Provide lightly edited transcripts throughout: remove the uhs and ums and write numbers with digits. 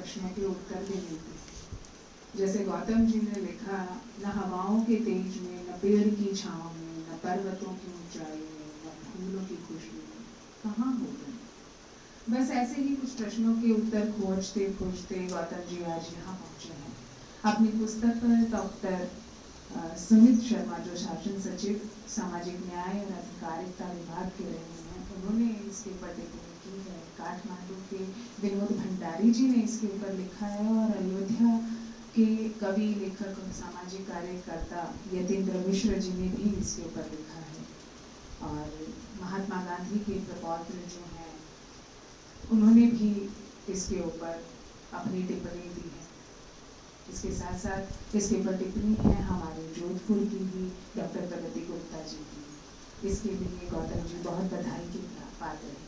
प्रश्नों के उत्तर भी मिलते हैं। जैसे गौतम जी ने लिखा, न हवाओं के तेज में, न पेड़ की छांव में, न पर्वतों की ऊंचाई में, न फूलों की खुशबू में, कहाँ हो तुम। बस ऐसे ही कुछ प्रश्नों के उत्तर खोजते खोजते गौतम जी आज यहाँ पहुँचे हैं। अपनी पुस्तक पर डॉक्टर सुमित शर्मा, जो शासन सचिव सामाजिक न्याय और अधिकारिता विभाग के रहे हैं, उन्होंने इसके ऊपर टिप्पणी की है। काठमांडू के विनोद भंडारी जी ने इसके ऊपर लिखा है और अयोध्या के कवि, लेखक और सामाजिक कार्यकर्ता यतीन्द्र मिश्र जी ने भी इसके ऊपर लिखा है। और महात्मा गांधी के प्रपौत्र जो हैं, उन्होंने भी इसके ऊपर अपनी टिप्पणी दी है। इसके साथ साथ इसके ऊपर टिप्पणी है हमारे जोधपुर की ही डॉक्टर प्रगति गुप्ता जी की। इसके लिए गौतम जी बहुत बधाई के पात्र हैं।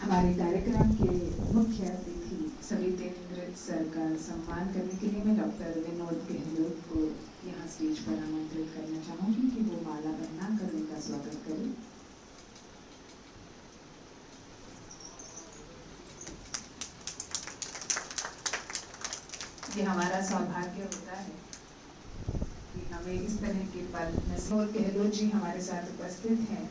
हमारे कार्यक्रम के मुख्य अतिथि सवितेंद्र सर का सम्मान करने के लिए मैं डॉक्टर विनोद गहलोत को यहाँ स्टेज पर आमंत्रित करना चाहूँगी कि वो माला पहनाकर उनका स्वागत करें। ये हमारा सौभाग्य होता है कि हमें इस तरह के पल। विनोद गहलोत जी हमारे साथ उपस्थित हैं।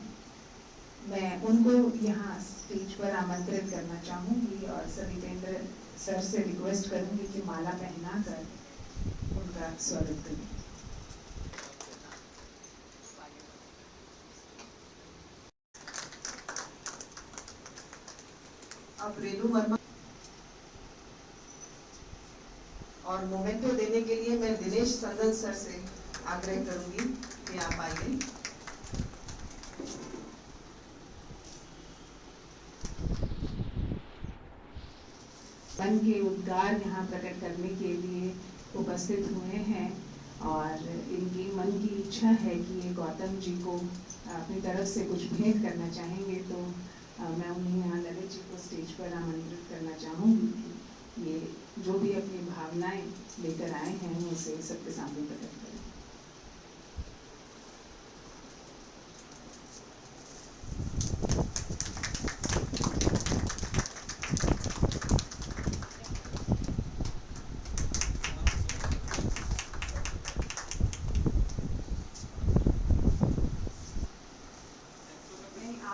मैं उनको यहाँ स्टेज पर आमंत्रित करना चाहूँगी और सवितेंद्र सर से रिक्वेस्ट करूँगी कि माला पहनाकर उनका स्वागत करें। अब रेणु वर्मा और मोमेंटो देने के लिए मैं दिनेश संदल सर से आग्रह करूंगी कि आप आइए। मन के उद्गार यहाँ प्रकट करने के लिए उपस्थित हुए हैं और इनकी मन की इच्छा है कि ये गौतम जी को अपनी तरफ से कुछ भेंट करना चाहेंगे। तो मैं उन्हें यहाँ ललित जी को स्टेज पर आमंत्रित करना चाहूँगी कि ये जो भी अपनी भावनाएं लेकर आए हैं उसे सबके सामने प्रकट करें।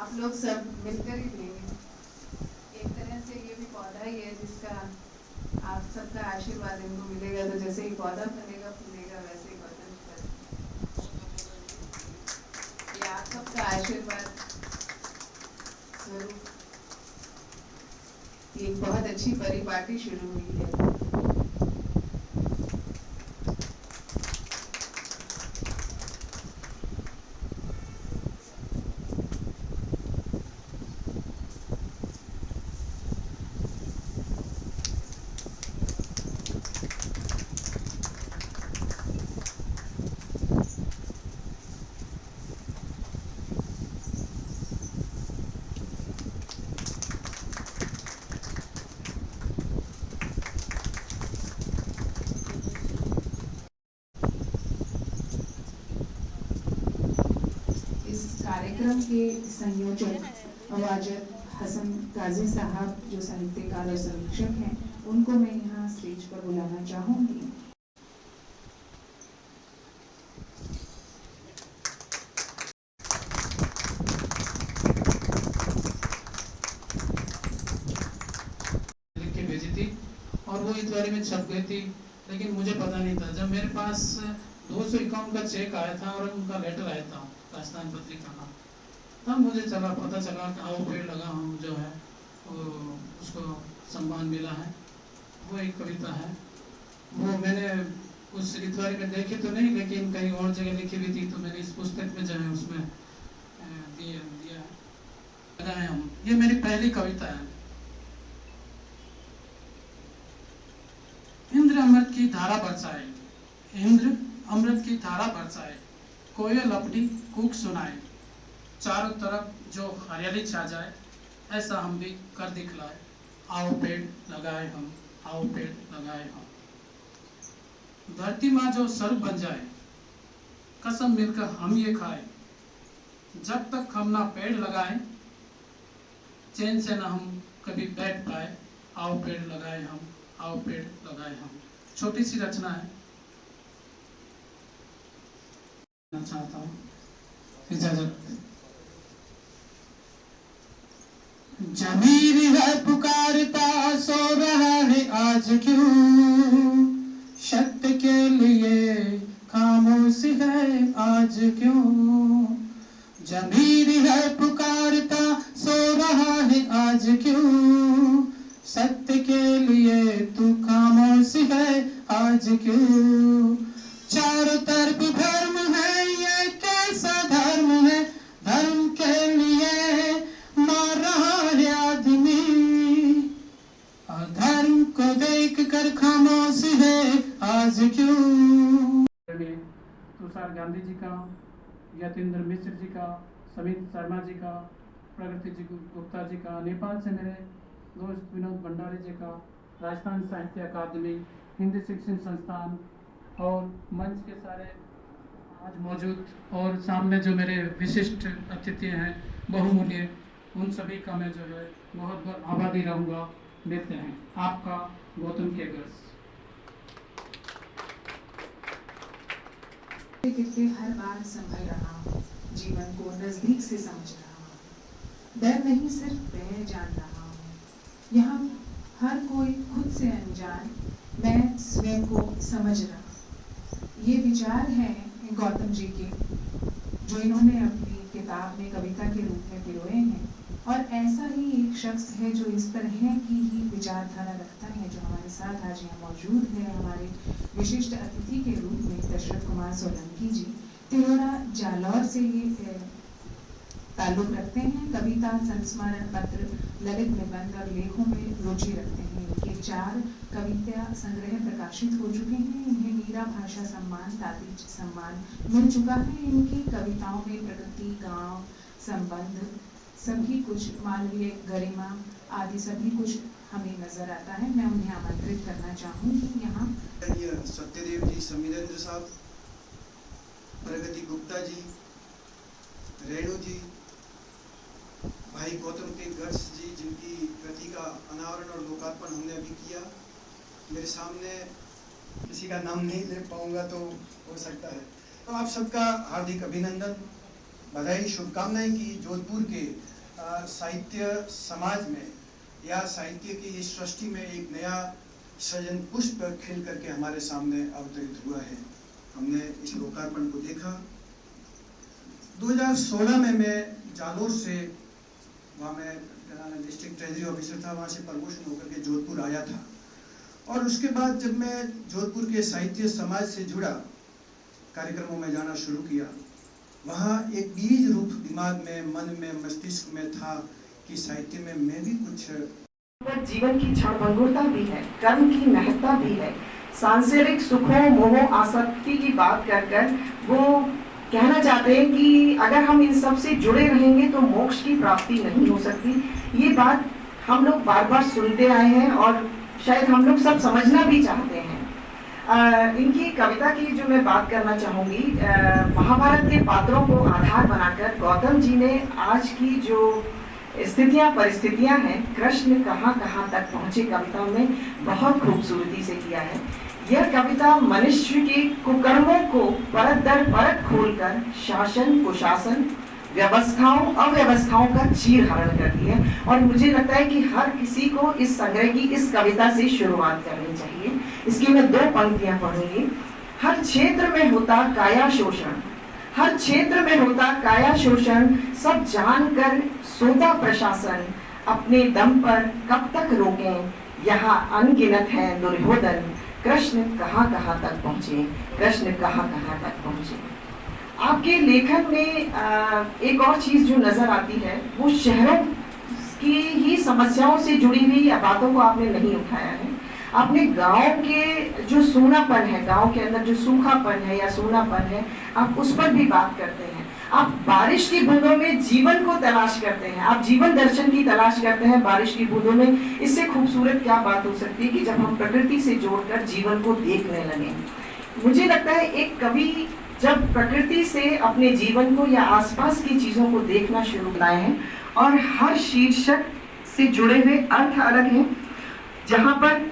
आप लोग सब मिलकर ही लेंगे। एक तरह से ये भी पौधा ही है जिसका आप सबका आशीर्वाद इनको मिलेगा। तो जैसे ही पौधा फलेगा फूलेगा, वैसे ही गौतम जी ये आप सबका आशीर्वाद स्वरूप एक बहुत अच्छी परिपाटी शुरू हुई है। कार्यक्रम के संयोजक अवाजद हसन काजी साहब, जो साहित्यकार और समीक्षक हैं, उनको मैं यहाँ स्टेज पर बुलाना चाहूँगी। लिख के भेजी थी और वो इतवारी में छप गई थी, लेकिन मुझे पता नहीं था। जब मेरे पास 251 का चेक आया था और उनका लेटर आया था राजस्थान पत्रिका का, तब मुझे पता चला कि वो पेड़ लगा हम जो है उसको सम्मान मिला है। वो एक कविता है, वो मैंने उस इतवारी में देखी तो नहीं, लेकिन कहीं और जगह लिखी भी थी, तो मैंने इस पुस्तक में जो है उसमें दिया है हम। ये मेरी पहली कविता है। इंद्र अमृत की धारा बरसाए, इंद्र अमृत की धारा बरसाए, कोयल अपनी कूक सुनाए, चारों तरफ जो हरियाली छा जाए, ऐसा हम भी कर दिखलाए। आओ पेड़ लगाए हम, आओ पेड़ लगाए हम। धरती माँ जो स्वर्ग बन जाए, कसम मिलकर हम ये खाए। जब तक हम ना पेड़ लगाए, चैन से ना हम कभी बैठ पाए। आओ पेड़ लगाए हम, आओ पेड़ लगाए हम। छोटी सी रचना है, मैं चाहता हूँ इजाजत। जमीर है पुकारता, सो रहा है आज क्यों? सत्य के लिए खामोश है आज क्यों? जमीर है पुकारता, सो रहा है आज क्यों? सत्य के लिए तू खामोश है आज क्यों? चारों तरफ धर्म है, ये कैसा धर्म है? धर्म के लिए मार रहा है आदमी, और धर्म को देख कर खामोश है आज क्यों? तुषार गांधी जी का, यतीन्द्र मिश्र जी का, समित शर्मा जी का, प्रगति जी गुप्ता जी का, नेपाल से मेरे दोस्त विनोद भंडारी जी का, राजस्थान साहित्य अकादमी, हिंदी शिक्षण संस्थान और मंच के सारे आज मौजूद और सामने जो मेरे विशिष्ट अतिथि हैं बहुमूल्य, उन सभी का मैं जो है बहुत बहुत आभारी रहूँगा। देते हैं आपका गौतम केगर्स। कितने हर बार संभल रहा हूँ, जीवन को नजदीक से समझ रहा हूँ। डर नहीं, सिर्फ मैं जान रहा हूँ। यहाँ हर कोई खुद से अनजान, मैं स्वयं को समझ रहा। ये विचार हैं गौतम जी के, जो इन्होंने अपनी किताब में कविता के रूप में पिरोए हैं। और ऐसा ही एक शख्स है जो इस तरह की ही विचारधारा रखता है, जो हमारे साथ आज यहाँ मौजूद है, हमारे विशिष्ट अतिथि के रूप में दशरथ कुमार सोलंकी जी। तिरोड़ा जालौर से ये ताल्लुक रखते हैं। कविता, संस्मरण पत्र, ललित निबंध और लेखों में रुचि रखते हैं। इनके 4 कविता संग्रह प्रकाशित हो चुके हैं। इन्हें मीरा भाषा सम्मान, ताती सम्मान मिल चुका है। इनकी कविताओं में प्रकृति, गांव, संबंध, सभी कुछ, मानवीय गरिमा आदि सभी कुछ हमें नजर आता है। मैं उन्हें आमंत्रित करना चाहूंगी यहाँ। सत्यदेव जी, समीरेंद्र साहब, प्रगति गुप्ता जी, रेणु जी, भाई गौतम केगर्स जी, जिनकी कृति का अनावरण और लोकार्पण हमने अभी किया। मेरे सामने किसी का नाम नहीं ले पाऊंगा तो हो सकता है। तो आप सबका हार्दिक अभिनंदन, बधाई, शुभकामनाएं कि जोधपुर के साहित्य समाज में या साहित्य की इस सृष्टि में एक नया सृजन पुष्प खिल करके हमारे सामने अवतरित हुआ है। हमने इस लोकार्पण को देखा। 2016 में मैं जालोर से, वहाँ मैं डिस्ट्रिक्ट ट्रेजरी ऑफिसर था, वहाँ से प्रमोशन होकर के जोधपुर आया था। और उसके बाद जब मैं जोधपुर के साहित्य समाज से जुड़ा, कार्यक्रमों में जाना शुरू किया, वहाँ एक बीज रूप दिमाग में, मन में, मस्तिष्क में था कि साहित्य में मैं भी कुछ। जीवन की क्षणभंगुरता भी है, कर्म की महत्ता भी है। सांसारिक सुखों, मोह, आसक्ति की बात कर वो कहना चाहते हैं कि अगर हम इन सब से जुड़े रहेंगे तो मोक्ष की प्राप्ति नहीं हो सकती। ये बात हम लोग बार बार सुनते आए हैं और शायद हम लोग सब समझना भी चाहते हैं। इनकी कविता की जो मैं बात करना चाहूँगी, महाभारत के पात्रों को आधार बनाकर गौतम जी ने आज की जो स्थितियाँ, परिस्थितियाँ हैं, कृष्ण कहाँ कहाँ तक पहुँचे, कविता में बहुत खूबसूरती से किया है। यह कविता मनुष्य के कुकर्मों को परत दर परत खोलकर शासन, कुशासन, व्यवस्थाओं, अव्यवस्थाओं का चीरहरण करती है। और मुझे लगता है कि हर किसी को इस संग्रह की, इस कविता से शुरुआत करनी चाहिए। इसकी मैं 2 पंक्तियां पढ़ूंगी। हर क्षेत्र में होता काया शोषण, हर क्षेत्र में होता काया शोषण, सब जानकर सोता प्रशासन, अपने दम पर कब तक रोकें, यहाँ अनगिनत है दुर्योधन, कृष्ण कहाँ कहाँ तक पहुँचे, कृष्ण कहाँ कहाँ तक पहुँचे। आपके लेखन में एक और चीज जो नजर आती है, वो शहरों की ही समस्याओं से जुड़ी हुई बातों को आपने नहीं उठाया है। अपने गांव के जो सूनापन है, गांव के अंदर जो सूखापन है या सूनापन है, आप उस पर भी बात करते हैं। आप बारिश की बूंदों में जीवन को तलाश करते हैं, आप जीवन दर्शन की तलाश करते हैं बारिश की बूंदों में। इससे खूबसूरत क्या बात हो सकती है कि जब हम प्रकृति से जोड़कर जीवन को देखने लगे। मुझे लगता है एक कवि जब प्रकृति से अपने जीवन को या आसपास की चीजों को देखना शुरू किए हैं, और हर शीर्षक से जुड़े हुए अर्थ अलग हैं, जहाँ पर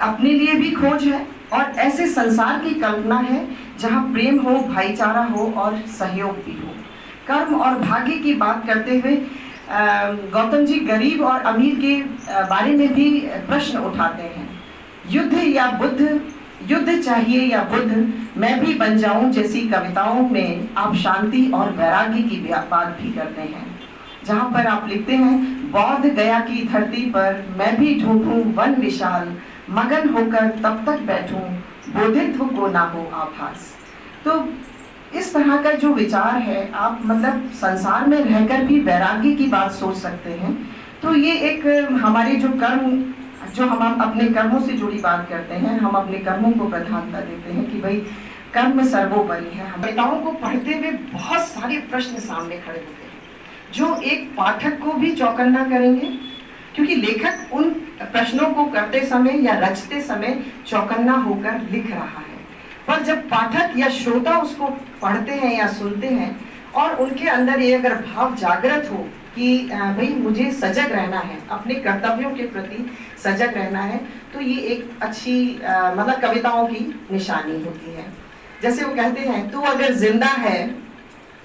अपने लिए भी खोज है और ऐसे संसार की कल्पना है जहाँ प्रेम हो, भाईचारा हो और सहयोग भी हो। कर्म और भाग्य की बात करते हुए गौतम जी गरीब और अमीर के बारे में भी प्रश्न उठाते हैं। युद्ध या बुद्ध, युद्ध चाहिए या बुद्ध, मैं भी बन जाऊं जैसी कविताओं में आप शांति और वैराग्य की बात भी करते हैं। जहाँ पर आप लिखते हैं, बौद्ध गया की धरती पर मैं भी ढूंढूं वन विशाल, मगन होकर तब तक बैठूं बोधित्व को ना हो आभास। तो इस तरह का जो विचार है, आप मतलब संसार में रहकर भी वैराग्य की बात सोच सकते हैं। तो ये एक हमारे जो कर्म, जो हम अपने कर्मों से जुड़ी बात करते हैं, हम अपने कर्मों को प्रधानता देते हैं कि भाई कर्म सर्वोपरि है। कविताओं को पढ़ते हुए बहुत सारे प्रश्न सामने खड़े होते हैं जो एक पाठक को भी चौकन्ना करेंगे, क्योंकि लेखक उन प्रश्नों को करते समय या रचते समय चौकन्ना होकर लिख रहा है। पर जब पाठक या श्रोता उसको पढ़ते हैं या सुनते हैं और उनके अंदर ये अगर भाव जागृत हो कि भाई मुझे सजग रहना है, अपने कर्तव्यों के प्रति सजग रहना है, तो ये एक अच्छी मतलब कविताओं की निशानी होती है। जैसे वो कहते हैं, तू अगर जिंदा है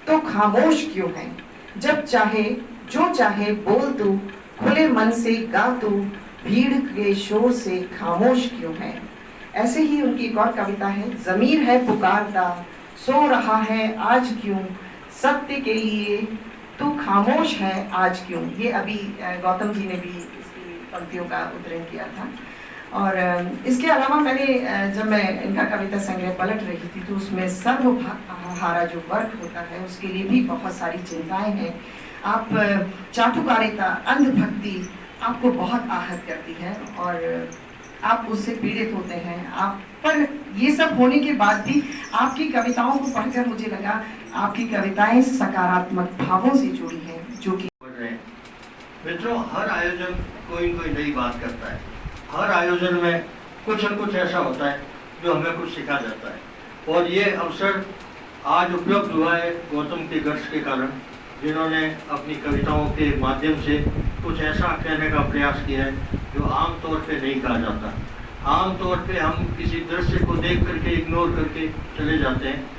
तो खामोश क्यों है, जब चाहे जो चाहे बोल तू, खुले मन से गा तू, भीड़ के शोर से खामोश क्यों है। ऐसे ही उनकी एक और कविता है, ज़मीर है पुकारता, सो रहा है आज क्यों, सत्य के लिए तू खामोश है आज क्यों। ये अभी गौतम जी ने भी इसकी पंक्तियों का उद्धरण किया था। और इसके अलावा मैंने जब मैं इनका कविता संग्रह पलट रही थी तो उसमें सर्वहारा जो वर्ग होता है उसके लिए भी बहुत सारी चिंताएं हैं। आप चाटुकारिता, अंधभक्ति आपको बहुत आहत करती है और आप उससे पीड़ित होते हैं। आप पर ये सब होने के बाद भी आपकी कविताओं को पढ़कर मुझे लगा आपकी कविताएं सकारात्मक भावों से जुड़ी हैं, जो कि मित्रों, हर आयोजन कोई नई बात करता है। हर आयोजन में कुछ न कुछ ऐसा होता है जो हमें कुछ सिखा जाता है। और ये अवसर आज उपलब्ध हुआ है गौतम के गर्ष के कारण, जिन्होंने अपनी कविताओं के माध्यम से कुछ ऐसा कहने का प्रयास किया है जो आम तौर पे नहीं कहा जाता। आम तौर पे हम किसी दृश्य को देख करके इग्नोर करके चले जाते हैं।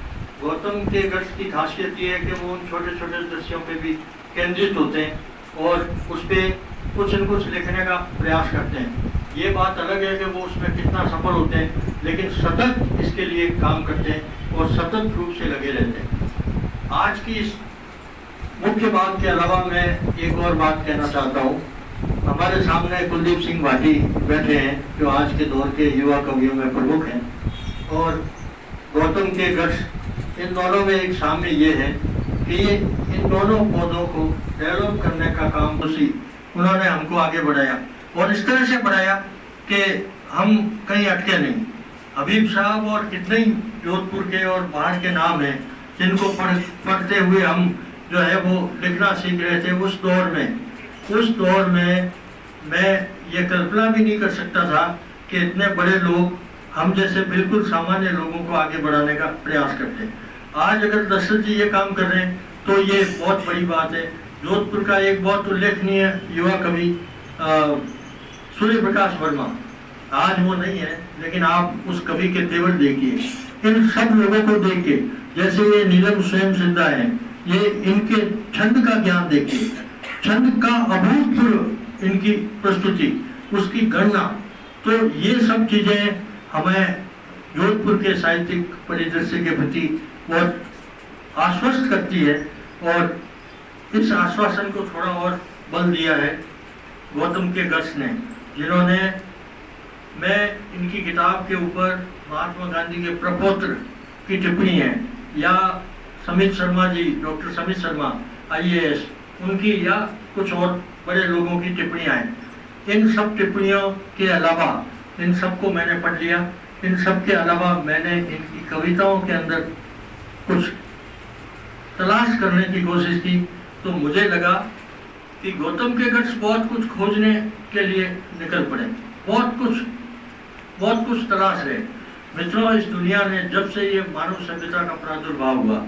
गौतम के गर्ष की खासियत ये है कि वो उन छोटे छोटे दृश्यों पे भी केंद्रित होते हैं और उस पर कुछ न कुछ लिखने का प्रयास करते हैं। ये बात अलग है कि वो उसमें कितना सफल होते हैं, लेकिन सतत इसके लिए काम करते हैं और सतत रूप से लगे रहते हैं। आज की इस मुख्य बात के अलावा मैं एक और बात कहना चाहता हूँ। हमारे सामने कुलदीप सिंह भाटी बैठे हैं जो आज के दौर के युवा कवियों में प्रमुख हैं, और गौतम के गर्ष, इन दोनों में एक साम्य ये है कि ये इन दोनों पौधों को डेवलप करने का काम उन्होंने हमको आगे बढ़ाया और इस तरह से बढ़ाया कि हम कहीं अटके नहीं। हबीब साहब और कितने ही जोधपुर के और बाहर के नाम हैं जिनको पढ़ते हुए हम जो है वो लिखना सीख रहे थे। उस दौर में मैं ये कल्पना भी नहीं कर सकता था कि इतने बड़े लोग हम जैसे बिल्कुल सामान्य लोगों को आगे बढ़ाने का प्रयास करते हैं। आज अगर दशरथ जी ये काम कर रहे हैं तो ये बहुत बड़ी बात है। जोधपुर का एक बहुत उल्लेखनीय युवा कवि सूर्य प्रकाश वर्मा, आज वो नहीं है, लेकिन आप उस कवि के तेवर देखिए। इन सब लोगों को देख के, जैसे ये नीलम स्वयं सिद्धा है, ये इनके छंद का ज्ञान देखिए, छंद का अभूतपूर्व इनकी प्रस्तुति, उसकी गणना, तो ये सब चीजें हमें जोधपुर के साहित्यिक परिदृश्य के प्रति बहुत आश्वस्त करती है। और इस आश्वासन को थोड़ा और बल दिया है गौतम के गर्ष ने, जिन्होंने, मैं इनकी किताब के ऊपर महात्मा गांधी के प्रपौत्र की टिप्पणी है, या समित शर्मा जी, डॉक्टर समित शर्मा IAS, उनकी या कुछ और बड़े लोगों की टिप्पणियाँ हैं। इन सब टिप्पणियों के अलावा इन सबको मैंने पढ़ लिया। इन सब के अलावा मैंने इनकी कविताओं के अंदर कुछ तलाश करने की कोशिश की, तो मुझे लगा कि गौतम के गट्स बहुत कुछ खोजने के लिए निकल पड़े, बहुत कुछ तलाश रहे। मित्रों, इस दुनिया ने जब से ये मानव सभ्यता का प्रादुर्भाव हुआ,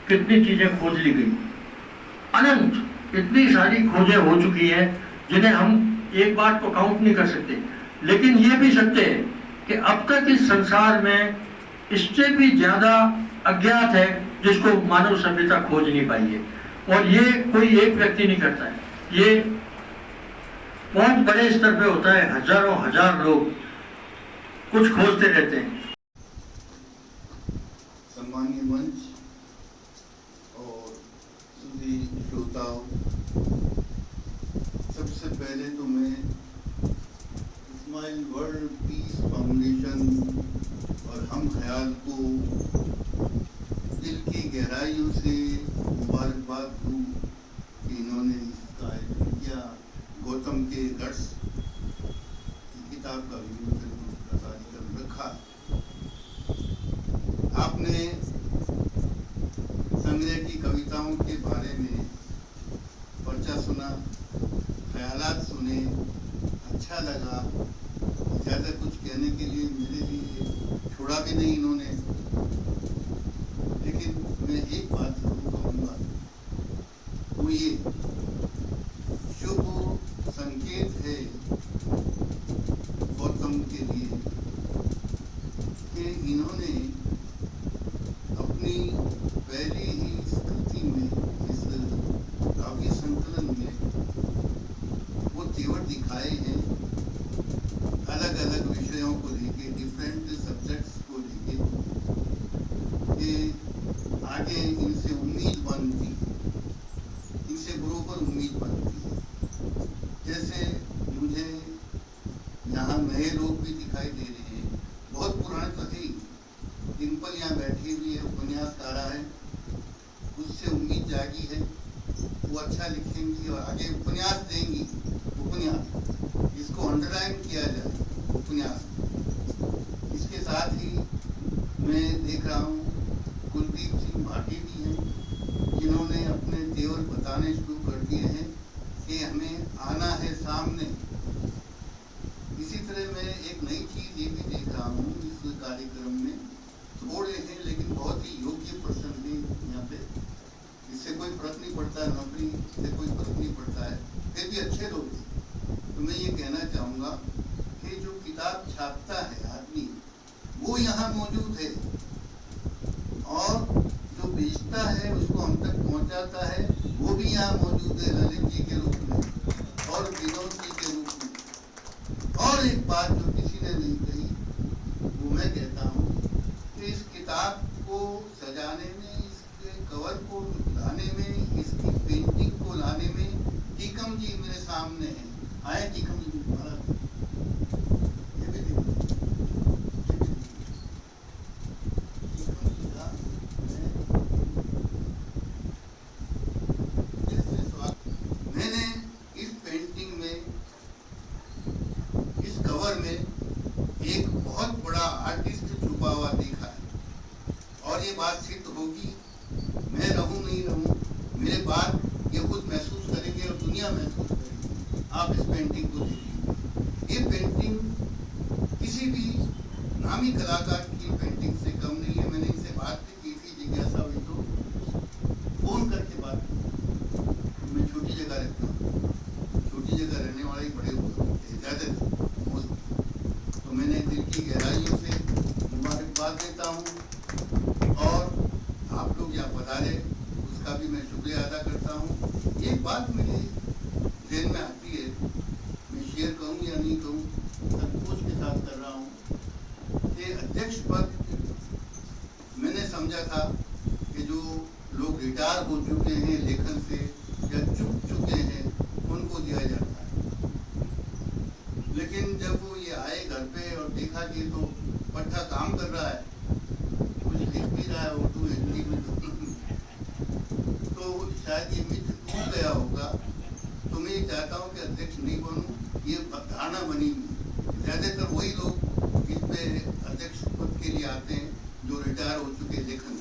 कितनी चीजें खोज ली गई, अनंत, इतनी सारी खोजें हो चुकी हैं जिन्हें हम एक बात को काउंट नहीं कर सकते। लेकिन ये भी सत्य है कि अब तक इस संसार में इससे भी ज्यादा अज्ञात है जिसको मानव सभ्यता खोज नहीं पाई है। और ये कोई एक व्यक्ति नहीं करता है, ये बहुत बड़े स्तर पे होता है। हजारों हजार लोग कुछ खोजते रहते हैं। सम्मानीय मंच और सभी श्रोताओं, सबसे पहले तो मैं इस्माइल वर्ल्ड पीस फाउंडेशन और हम ख्याल को दिल की गहराइयों से मुबारकबाद दूँ कि इन्होंने इसका आयोजन किया। गौतम के गट्स की किताब का विमोचन का कार्यक्रम रखा। आपने संग्रह की कविताओं के बारे में पर्चा सुना, ख्यालात सुने, अच्छा लगा। ज़्यादा कुछ कहने के लिए मेरे लिए छोड़ा भी नहीं इन्होंने, लेकिन मैं एक बात जरूर कहूँगा, वो ये शुभ संकेत है गौतम के लिए कि इन्होंने अपनी पहली ही स्थिति में, इस काव्य संकलन में वो तेवर दिखाए हैं अलग अलग विषयों को लेके, डिफरेंट सब्जेक्ट्स को लेके, कि आगे इनसे उम्मीद बनती, इनसे बरोबर उम्मीद बनती है। जैसे मुझे यहाँ नए लोग भी दिखाई दे रहे हैं, बहुत पुराने तो है ही। डिम्पल यहाँ बैठी हुई है, उपन्यासकारा है, उससे उम्मीद जागी है, वो अच्छा लिखेंगी और आगे उपन्यास देंगी। उपन्यास, इसको अंडरलाइन किया जाए, उपन्यास। इसके साथ ही मैं देख रहा हूँ कुलदीप सिंह भाटी भी हैं, जिन्होंने अपने तेवर बताने शुरू कर दिए हैं कि हमें आना है सामने। इसी तरह मैं एक नई चीज ये भी देख रहा हूँ इस कार्यक्रम में, थोड़े हैं लेकिन बहुत ही योग्य पर्सन भी यहाँ पे, इससे कोई फर्क नहीं पड़ता, नौकरी से कोई फर्क नहीं पड़ता है, फिर भी अच्छे लोग हैं। तो मैं ये कहना चाहूँगा कि जो किताब छापता है आदमी, वो यहाँ मौजूद है, और जो बेचता है, उसको हम तक पहुँचाता है, वो भी यहाँ मौजूद है, ललित जी के रूप में और विनोद जी के रूप में। और एक बात जो किसी ने नहीं कही, वो मैं कहता हूँ कि इस किताब को सजाने में, इसके कवर को लाने में, इसकी पेंटिंग को लाने में टीकम जी मेरे सामने हैं। आए टीकम जी, ये भी देखो, टीकम जी का मैंने इस पेंटिंग में, इस कवर में एक बहुत बड़ा आर्टिस्ट छुपा हुआ देखा है। और ये बात सिद्ध होगी, मैं रहूं नहीं रहूं, मेरे बाद ये खुद महसूस करेंगे और दुनिया महसूस करेगी। आप इस पेंटिंग को देखिए। ये पेंटिंग किसी भी नामी कलाकार की पेंटिंग से कम नहीं है। मैंने इनसे बात भी की थी, जिज्ञासा हुई तो फोन करके बात की। मैं छोटी जगह रहता हूँ, छोटी जगह रहने वाले ही बड़े होते हैं ज़्यादातर, तो मैंने दिल की गहराइयों से मुबारकबाद देता हूँ। और आप लोग यहाँ पधारे, उसका भी मैं शुक्रिया अदा करता हूँ। एक बात मेरे ज़हन में आती है, मैं शेयर कहूँ या नहीं कहूँ, संकोच के साथ कर रहा हूँ कि अध्यक्ष पद मैंने समझा था कि जो लोग रिटायर हो चुके हैं लेखन से या चुक चुके हैं, उनको दिया जाता है। लेकिन जब वो ये आए घर पे और देखा कि तो पट्टा काम कर रहा है, कुछ लिख भी रहा है उर्दू हिंदी में, तो शायद ये मित्र टूट गया होगा। तो मैं ये चाहता हूँ कि अध्यक्ष नहीं बनूं, ये धारणा बनी हुई। ज़्यादातर वही लोग इस पे अध्यक्ष पद के लिए आते हैं जो रिटायर हो चुके लेखन